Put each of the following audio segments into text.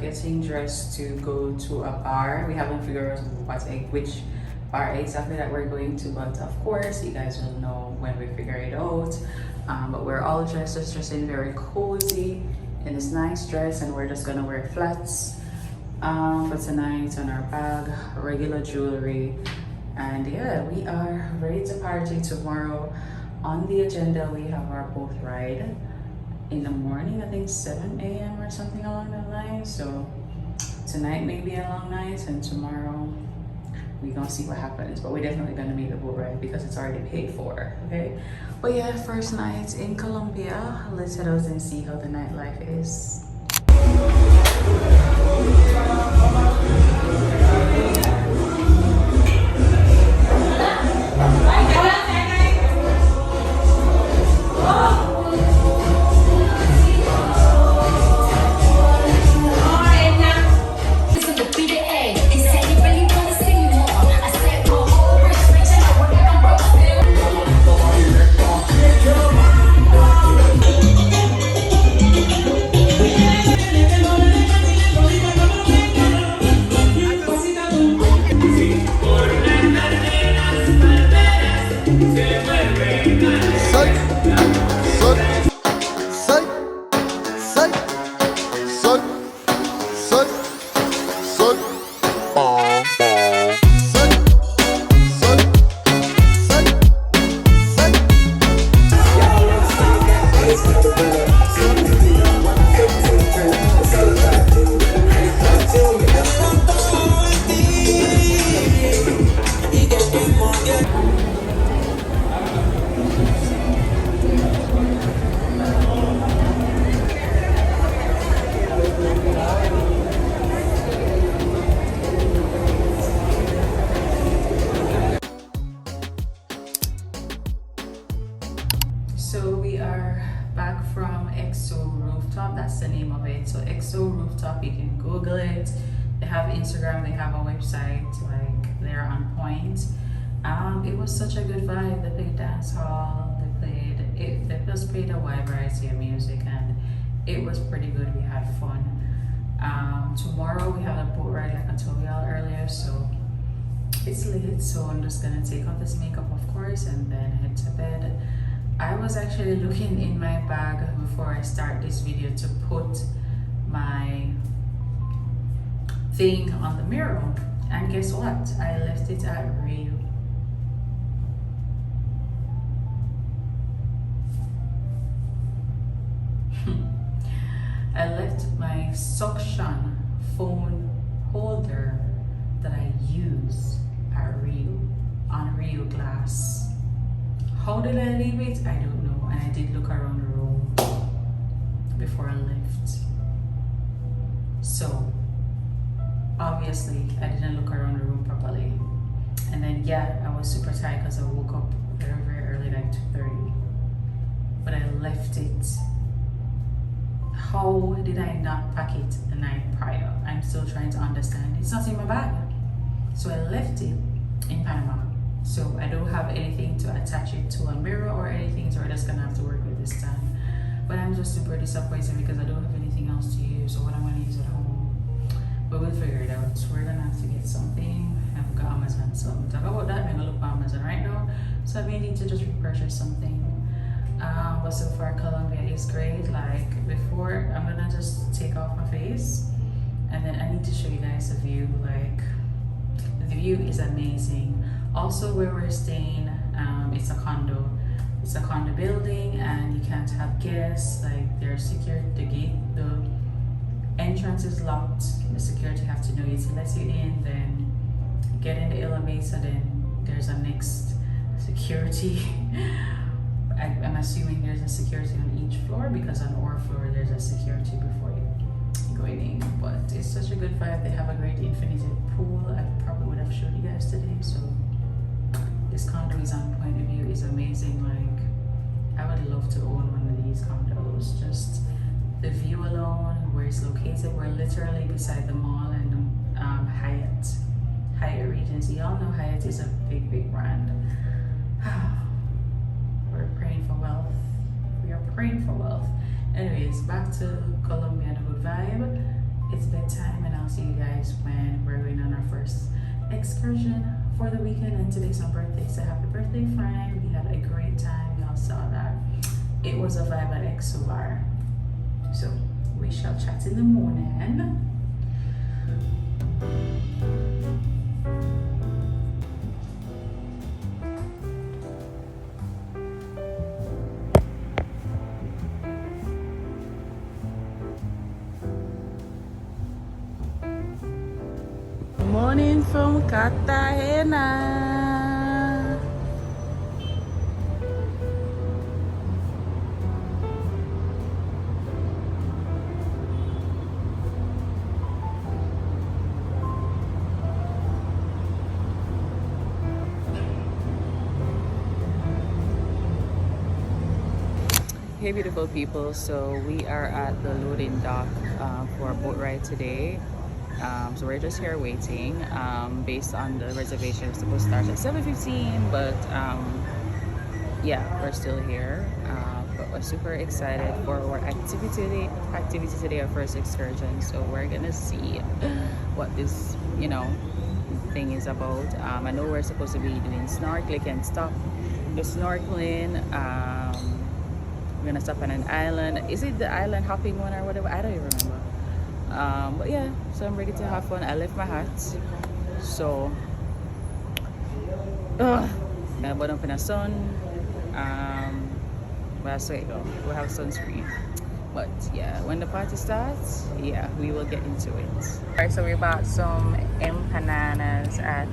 getting dressed to go to a bar. We haven't figured out which bar exactly that we're going to, but of course you guys will know when we figure it out. But we're all dressed, just dressing very cozy in this nice dress, and we're just gonna wear flats for tonight on our bag, regular jewelry, and yeah, we are ready to party tomorrow. On the agenda, we have our boat ride in the morning, I think 7 a.m. or something along that line. So tonight may be a long night, and tomorrow we're gonna see what happens, but we're definitely gonna make the boat ride because it's already paid for, okay? But yeah, first night in Colombia. Let's head out and see how the nightlife is. So we are back from Rooftop, that's the name of it. So Rooftop, you can Google it. They have Instagram, they have a website, like they're on point. It was such a good vibe. They played dancehall, they just played a wide variety of music, and it was pretty good. We had fun. Tomorrow we have a boat ride, like I told y'all earlier, so it's late, so I'm just gonna take off this makeup, of course, and then head to bed. I was actually looking in my bag before I start this video to put my thing on the mirror, and guess what? I left it at Rio. I left my suction phone holder that I use at Rio on Rio glass. How did I leave it? I don't know. And I did look around the room before I left. So obviously I didn't look around the room properly. And then yeah, I was super tired because I woke up very, very early, like 2:30. But I left it. How did I not pack it the night prior? I'm still trying to understand. It's not in my bag. So I left it in Panama. So I don't have anything to attach it to a mirror or anything, so we're just gonna have to work with this time. But I'm just super disappointed because I don't have anything else to use, or what I'm gonna use at home. But we'll figure it out. So we're gonna have to get something. I've got Amazon, so talk about that. I'm gonna look for Amazon right now. So I may need to just repurchase something. But so far Colombia is great. Like before, I'm gonna just take off my face, and then I need to show you guys the view. Like the view is amazing. Also, where we're staying, it's a condo. It's a condo building, and you can't have guests. Like they're secured. The gate, the entrance is locked. The security have to know it to let you in. Then get in the elevator. Then there's a next security. I'm assuming there's a security on each floor, because on our floor there's a security before you go in. But it's such a good vibe. They have a great infinity pool. I probably would have showed you guys today. So this condo is on point. The view is amazing. Like I would love to own one of these condos. Just the view alone, where it's located. We're literally beside the mall and Hyatt Regency. Y'all know Hyatt is a big brand. We're praying for wealth. We are praying for wealth. Anyways, back to Colombia, the good vibe. It's bedtime. guys when we're going on our first excursion for the weekend. And today's my birthday, so happy birthday, friend. We had a great time. Y'all saw that. It was a vibe at EXO. So we shall chat in the morning. Morning from Cartagena. Hey beautiful people, so we are at the loading dock for a boat ride today. So we're just here waiting. Based on the reservation, it's supposed to start at 7:15, but yeah, we're still here. But we're super excited for our activity today, our first excursion. So we're gonna see what this, thing is about. I know we're supposed to be doing snorkeling and stuff. The snorkeling. We're gonna stop on an island. Is it the island hopping one or whatever? I don't even remember. But yeah, so I'm ready to have fun. I left my hat, so I'm gonna up in the sun. But I swear though, we'll have sunscreen. But yeah, when the party starts, yeah, we will get into it. Alright, so we bought some empanadas at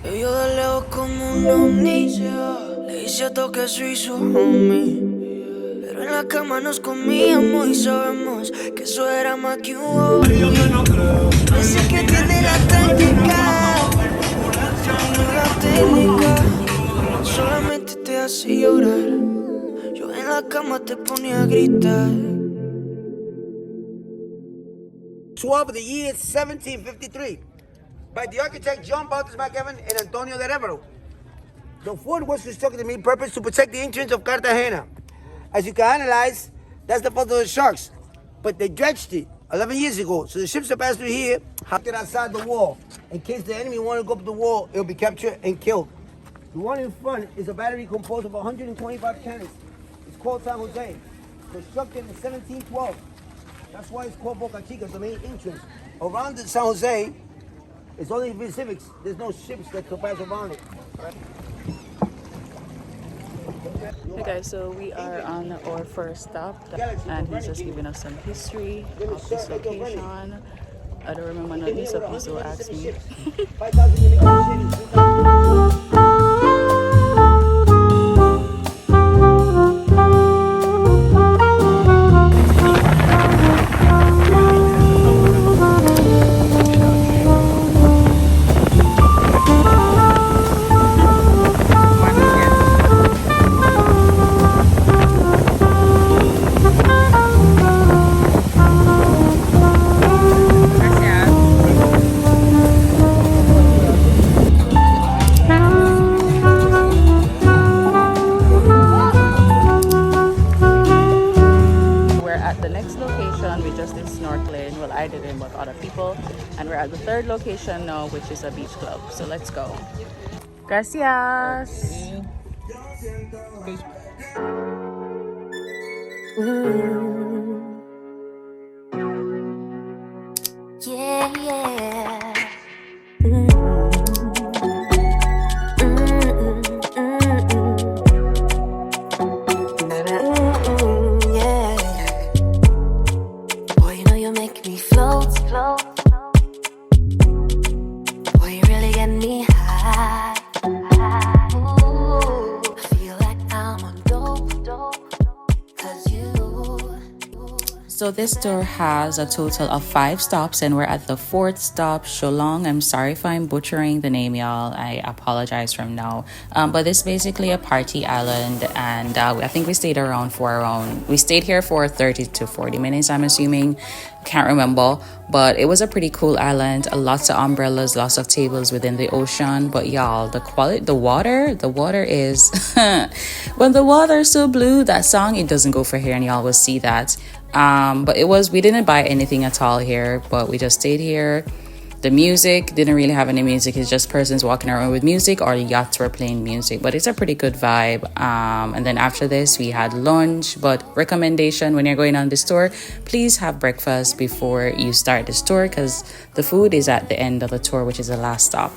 Yo de lejos como un ovni, le hice a todo que soy su homie. Pero en la cama nos comíamos y sabemos que eso era más que un hobby. Ese que tiene la técnica, tiene la técnica, solamente te hace llorar. Yo en la cama te ponía a gritar. 12 of the year 1753. By the architect John Bautista McEvan and Antonio de Rivero. The fort was constructed to meet purpose to protect the entrance of Cartagena. As you can analyze, that's the fault of the sharks. But they dredged it 11 years ago, so the ships that pass through here have to get outside the wall. In case the enemy wanted to go up the wall, it'll be captured and killed. The one in front is a battery composed of 125 cannons. It's called San Jose, constructed in 1712. That's why it's called Boca Chica, the main entrance. Around the San Jose, it's only Pacifics. There's no ships that can pass around it. Hey guys, so we are on our first stop, and he's just giving us some history of this location. I don't remember none of this stuff, so ask me. We just did snorkeling. Well, I didn't, but other people. And we're at the third location now, which is a beach club. So let's go. Gracias. Yeah, yeah. So this tour has a total of 5 stops and we're at the 4th stop, Cholon. I'm sorry if I'm butchering the name, y'all. I apologize from now. But it's basically a party island, and I think we stayed we stayed here for 30 to 40 minutes, I'm assuming. Can't remember, but it was a pretty cool island. Lots of umbrellas, lots of tables within the ocean. But y'all, the water is when the water is so blue, that song, it doesn't go for here, and y'all will see that. But we didn't buy anything at all here, but we just stayed here. The music didn't really have any music. It's just persons walking around with music, or yachts were playing music, but it's a pretty good vibe. And then after this we had lunch. But recommendation, when you're going on this tour, please have breakfast before you start this tour, because the food is at the end of the tour, which is the last stop.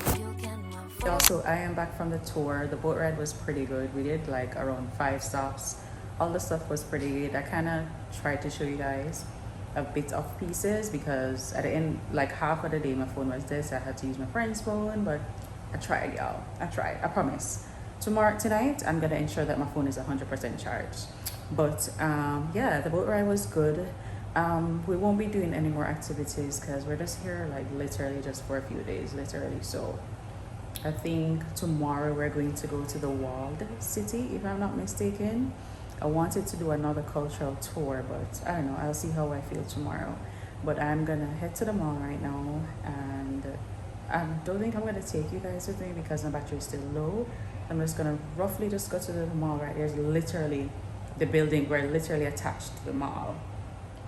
Also, I am back from the tour. The boat ride was pretty good. We did like around 5 stops. All the stuff was pretty good. I kind of tried to show you guys a bit of pieces, because at the end, like half of the day, my phone was dead, so I had to use my friend's phone. But I tried, y'all. I promise. Tonight, I'm gonna ensure that my phone is 100% charged. But yeah, the boat ride was good. We won't be doing any more activities because we're just here like literally just for a few days, literally. So I think tomorrow we're going to go to the walled city, if I'm not mistaken. I wanted to do another cultural tour, but I don't know. I'll see how I feel tomorrow. But I'm gonna head to the mall right now, and I don't think I'm gonna take you guys with me because my battery is still low. I'm just gonna roughly just go to the mall right there's literally the building. We're literally attached to the mall.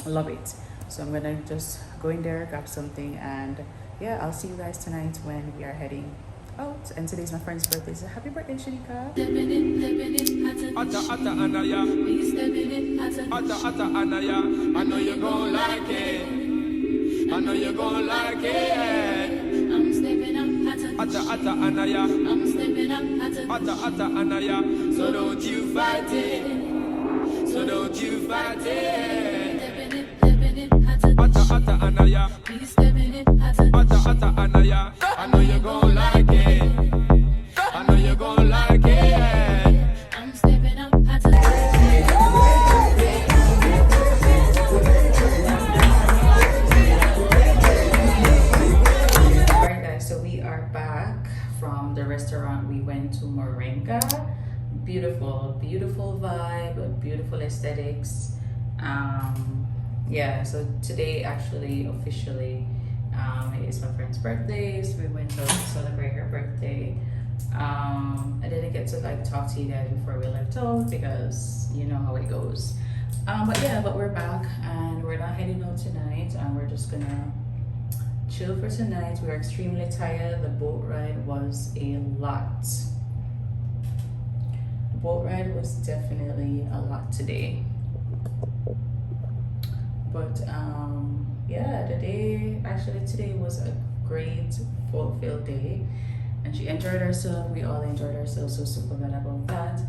Love it. So I'm gonna just go in there, grab something, and yeah, I'll see you guys tonight when we are heading out. And today's my friend's birthday, so happy birthday, Shanika. I know you're gonna like it. I know you're gonna like it. I'm stepping up, Anaya. I'm stepping up, Anaya. So don't you fight it. So don't you fight it. Anaya. Anaya. I know you're gonna like it. I know you're gonna like it. I'm stepping up. Alright guys, so we are back from the restaurant. We went to Morena. Beautiful vibe, beautiful aesthetics. Yeah, so today actually officially it is my friend's birthday, so we went to celebrate her birthday. I didn't get to like talk to you guys before we left out because you know how it goes. But we're back and we're not heading out tonight, and we're just gonna chill for tonight. We're extremely tired. The boat ride was a lot. The boat ride was definitely a lot today. But yeah, today was a great fulfilled day, and she enjoyed herself. We all enjoyed ourselves, so super glad about that.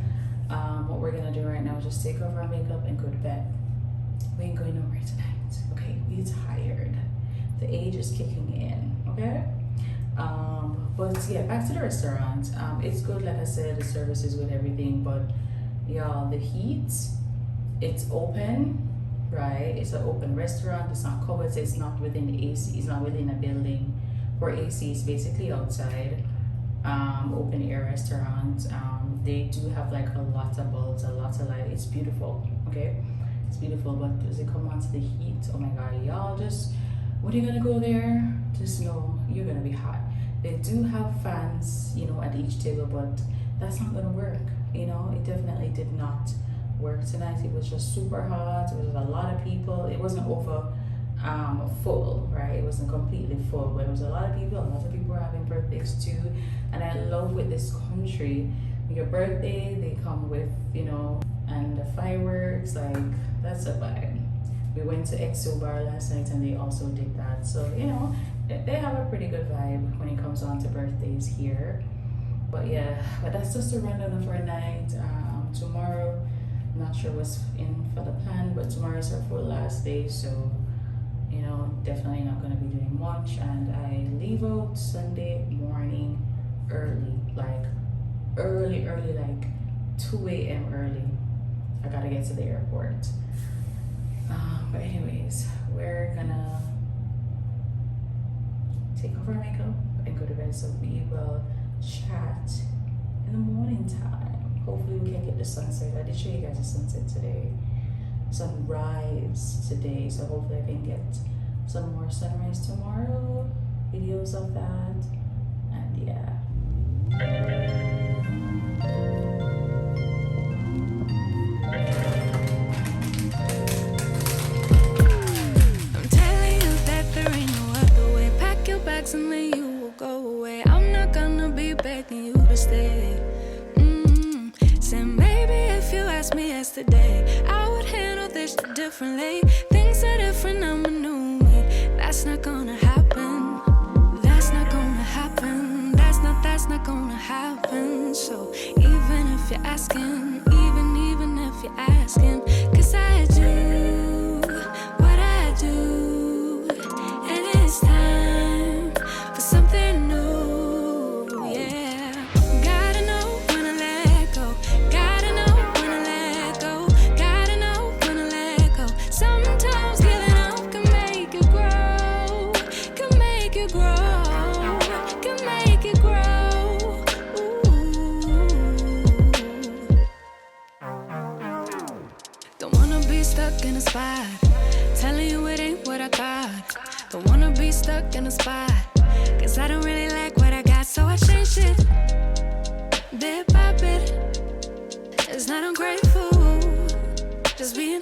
What we're gonna do right now is just take off our makeup and go to bed. We ain't going nowhere tonight, okay? We tired. The age is kicking in, okay? But yeah, back to the restaurant. It's good, like I said, the service is good, everything, but y'all, the heat, it's open. Right, it's an open restaurant. It's not covered, so it's not within the AC. It's not within a building for AC. It's basically outside, open air restaurant. They do have like a lot of bulbs, a lot of light. It's beautiful. Okay, it's beautiful. But does it come on to the heat? Oh my God, y'all! Just when you're gonna go there, just know you're gonna be hot. They do have fans, you know, at each table, but that's not gonna work. You know, it definitely did not work tonight. It was just super hot. There was a lot of people. It wasn't over full, right? It wasn't completely full, but there was a lot of people. A lot of people were having birthdays too. And I love with this country, your birthday, they come with, you know, and the fireworks, like that's a vibe. We went to EXO bar last night and they also did that. So, you know, they have a pretty good vibe when it comes on to birthdays here. But yeah, but that's just a rundown of our night. Tomorrow, not sure what's in for the plan, but tomorrow is our full last day, so you know, definitely not going to be doing much. And I leave out Sunday morning early, like 2 a.m. early. I gotta get to the airport. But anyways, we're gonna take off our makeup and go to bed, so we will chat in the morning time. Hopefully we can get the sunset. I did show you guys the sunset today, sunrise today, so hopefully I can get some more sunrise tomorrow, videos of that, and yeah. I'm telling you that there ain't no other way. Pack your bags and then you will go away. I'm not gonna be begging you to stay. Say maybe if you asked me yesterday, I would handle this differently. Things are different, I'm a new me. That's not gonna happen. That's not gonna happen. That's not gonna happen. So even if you're asking, even if you're asking, 'cause I do what I do, and it's time for something new, yeah. Gotta know when to let go. Gotta know when to let go. Gotta know when to let go. Sometimes giving up can make you grow. Can make you grow. Can make you grow. Ooh. Don't wanna be stuck in a spot, telling you it ain't what I thought. Don't wanna be stuck in a spot, 'cause I don't really like what I got, so I changed it bit by bit. It's not ungrateful, just being